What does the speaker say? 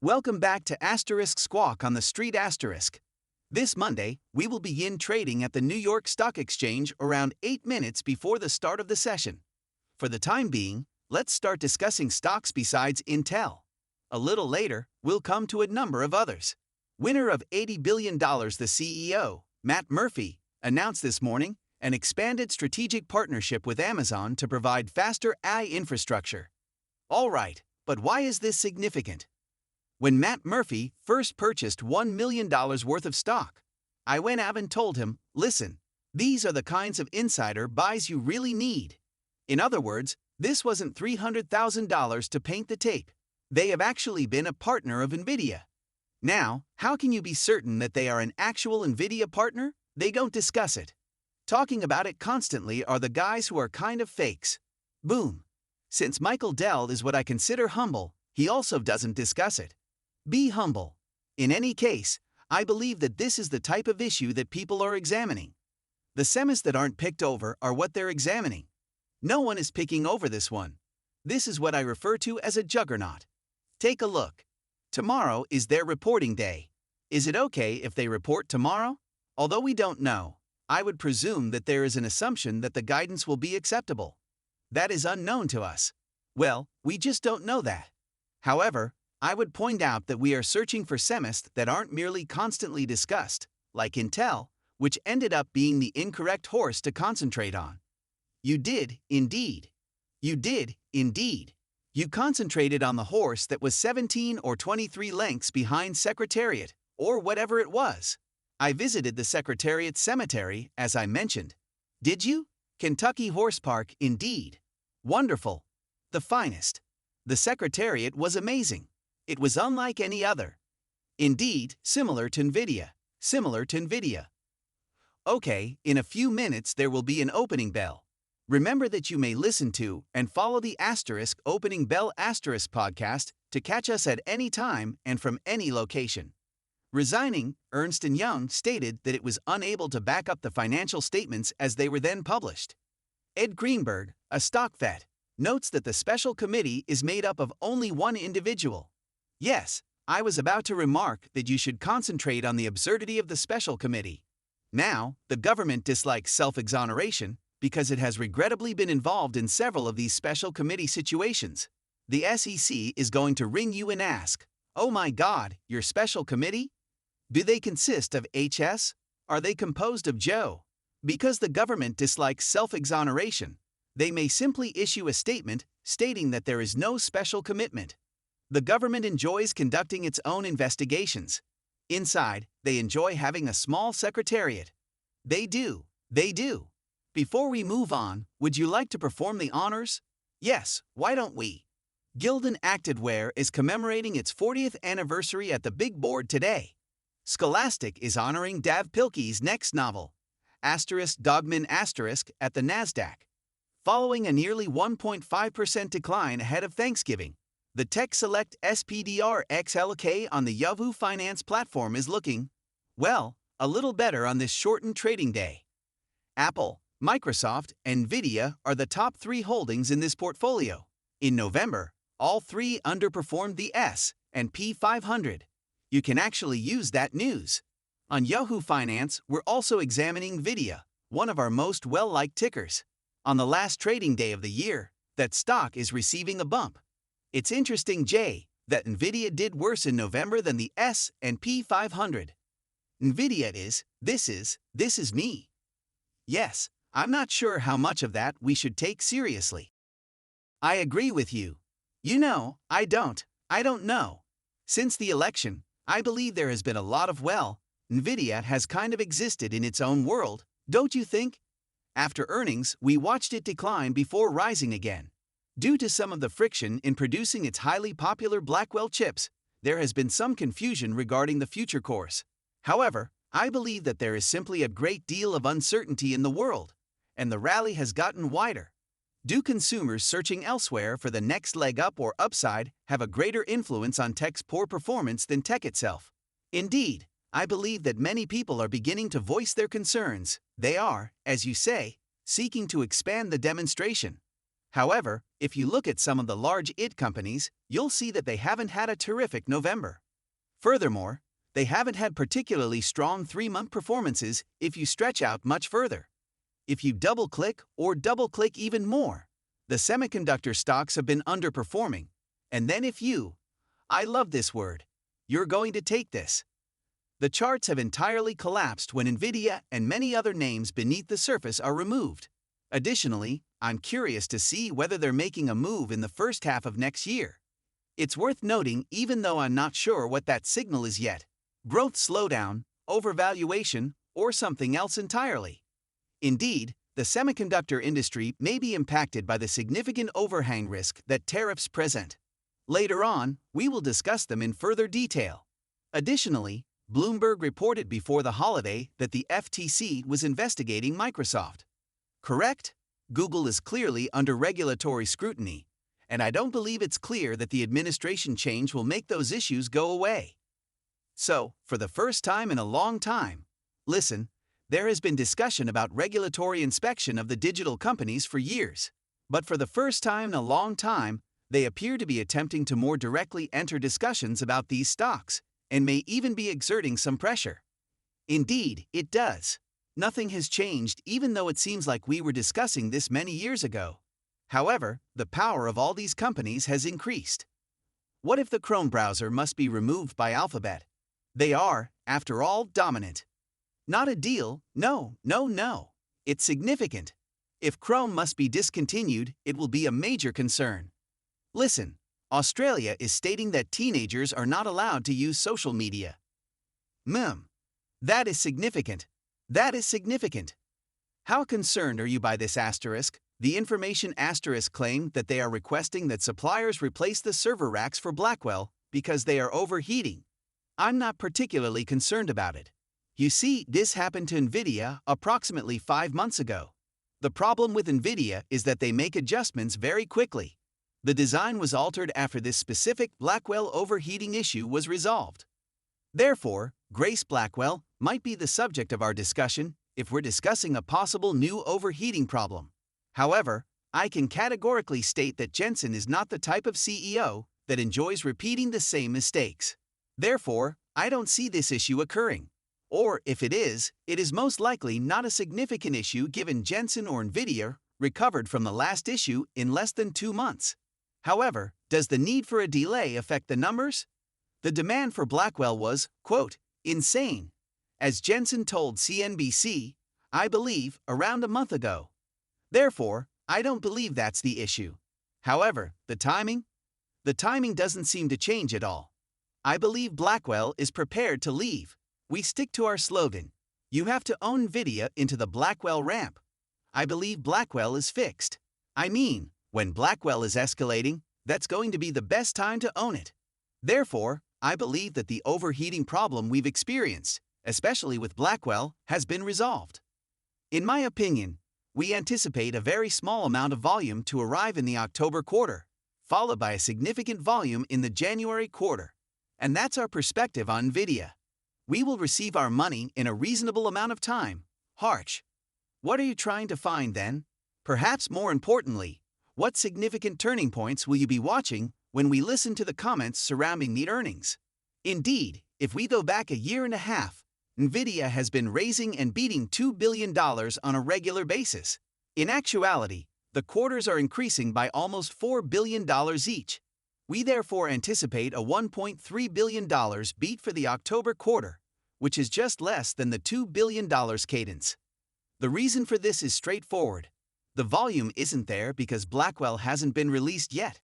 Welcome back to Asterisk Squawk on the Street Asterisk. This Monday, we will begin trading at the New York Stock Exchange around 8 minutes before the start of the session. For the time being, let's start discussing stocks besides Intel. A little later, we'll come to a number of others. Winner of $80 billion, the CEO, Matt Murphy, announced this morning an expanded strategic partnership with Amazon to provide faster AI infrastructure. All right, but why is this significant? When Matt Murphy first purchased $1 million worth of stock, I went out and told him, listen, these are the kinds of insider buys you really need. In other words, this wasn't $300,000 to paint the tape. They have actually been a partner of Nvidia. Now, how can you be certain that they are an actual Nvidia partner? They don't discuss it. Talking about it constantly are the guys who are kind of fakes. Boom. Since Michael Dell is what I consider humble, he also doesn't discuss it. Be humble. In any case, I believe that this is the type of issue that people are examining. The semis that aren't picked over are what they're examining. No one is picking over this one. This is what I refer to as a juggernaut. Take a look. Tomorrow is their reporting day. Is it okay if they report tomorrow? Although we don't know, I would presume that there is an assumption that the guidance will be acceptable. That is unknown to us. Well, we just don't know that. However, I would point out that we are searching for semis that aren't merely constantly discussed, like Intel, which ended up being the incorrect horse to concentrate on. You did, indeed. You did, indeed. You concentrated on the horse that was 17 or 23 lengths behind Secretariat, or whatever it was. I visited the Secretariat Cemetery, as I mentioned. Did you? Kentucky Horse Park, indeed. Wonderful. The finest. The Secretariat was amazing. It was unlike any other. Indeed, similar to Nvidia. Similar to Nvidia. Okay, in a few minutes there will be an opening bell. Remember that you may listen to and follow the Asterisk Opening Bell Asterisk podcast to catch us at any time and from any location. Resigning, Ernst & Young stated that it was unable to back up the financial statements as they were then published. Ed Greenberg, a stock vet, notes that the special committee is made up of only one individual. Yes, I was about to remark that you should concentrate on the absurdity of the special committee. Now, the government dislikes self-exoneration because it has regrettably been involved in several of these special committee situations. The SEC is going to ring you and ask, oh my God, your special committee? Do they consist of HS? Are they composed of Joe? Because the government dislikes self-exoneration, they may simply issue a statement stating that there is no special commitment. The government enjoys conducting its own investigations. Inside, they enjoy having a small secretariat. They do. They do. Before we move on, would you like to perform the honors? Yes, why don't we? Gildan Activewear is commemorating its 40th anniversary at the big board today. Scholastic is honoring Dav Pilkey's next novel, Dogman Asterisk, at the NASDAQ. Following a nearly 1.5% decline ahead of Thanksgiving, the Tech Select SPDR XLK on the Yahoo Finance platform is looking, well, a little better on this shortened trading day. Apple, Microsoft, and Nvidia are the top three holdings in this portfolio. In November, all three underperformed the S&P 500. You can actually use that news. On Yahoo Finance, we're also examining Nvidia, one of our most well-liked tickers. On the last trading day of the year, that stock is receiving a bump. It's interesting, Jay, that Nvidia did worse in November than the S&P 500. Nvidia is, this is me. Yes, I'm not sure how much of that we should take seriously. I agree with you. You know, I don't know. Since the election, I believe there has been a lot of Nvidia has kind of existed in its own world, don't you think? After earnings, we watched it decline before rising again. Due to some of the friction in producing its highly popular Blackwell chips, there has been some confusion regarding the future course. However, I believe that there is simply a great deal of uncertainty in the world, and the rally has gotten wider. Do consumers searching elsewhere for the next leg up or upside have a greater influence on tech's poor performance than tech itself? Indeed, I believe that many people are beginning to voice their concerns. They are, as you say, seeking to expand the demonstration. However, if you look at some of the large IT companies, you'll see that they haven't had a terrific November. Furthermore, they haven't had particularly strong 3-month performances if you stretch out much further. If you double-click even more, the semiconductor stocks have been underperforming. And then I love this word, you're going to take this. The charts have entirely collapsed when Nvidia and many other names beneath the surface are removed. Additionally, I'm curious to see whether they're making a move in the first half of next year. It's worth noting, even though I'm not sure what that signal is yet: growth slowdown, overvaluation, or something else entirely. Indeed, the semiconductor industry may be impacted by the significant overhang risk that tariffs present. Later on, we will discuss them in further detail. Additionally, Bloomberg reported before the holiday that the FTC was investigating Microsoft. Correct? Google is clearly under regulatory scrutiny, and I don't believe it's clear that the administration change will make those issues go away. So, for the first time in a long time, listen, there has been discussion about regulatory inspection of the digital companies for years. But for the first time in a long time, they appear to be attempting to more directly enter discussions about these stocks, and may even be exerting some pressure. Indeed, it does. Nothing has changed, even though it seems like we were discussing this many years ago. However, the power of all these companies has increased. What if the Chrome browser must be removed by Alphabet? They are, after all, dominant. Not a deal, no. It's significant. If Chrome must be discontinued, it will be a major concern. Listen, Australia is stating that teenagers are not allowed to use social media. That is significant. That is significant. How concerned are you by this asterisk? The information asterisk claimed that they are requesting that suppliers replace the server racks for Blackwell because they are overheating. I'm not particularly concerned about it. You see, this happened to Nvidia approximately 5 months ago. The problem with Nvidia is that they make adjustments very quickly. The design was altered after this specific Blackwell overheating issue was resolved. Therefore, Grace Blackwell might be the subject of our discussion if we're discussing a possible new overheating problem. However, I can categorically state that Jensen is not the type of CEO that enjoys repeating the same mistakes. Therefore, I don't see this issue occurring. Or if it is most likely not a significant issue given Jensen or Nvidia recovered from the last issue in less than 2 months. However, does the need for a delay affect the numbers? The demand for Blackwell was, quote, insane, as Jensen told CNBC, I believe, around a month ago. Therefore, I don't believe that's the issue. However, the timing? The timing doesn't seem to change at all. I believe Blackwell is prepared to leave. We stick to our slogan. You have to own Nvidia into the Blackwell ramp. I believe Blackwell is fixed. I mean, when Blackwell is escalating, that's going to be the best time to own it. Therefore, I believe that the overheating problem we've experienced, especially with Blackwell, has been resolved. In my opinion, we anticipate a very small amount of volume to arrive in the October quarter, followed by a significant volume in the January quarter. And that's our perspective on Nvidia. We will receive our money in a reasonable amount of time. Harsh. What are you trying to find then? Perhaps more importantly, what significant turning points will you be watching when we listen to the comments surrounding the earnings? Indeed, if we go back a year and a half, Nvidia has been raising and beating $2 billion on a regular basis. In actuality, the quarters are increasing by almost $4 billion each. We therefore anticipate a $1.3 billion beat for the October quarter, which is just less than the $2 billion cadence. The reason for this is straightforward. The volume isn't there because Blackwell hasn't been released yet.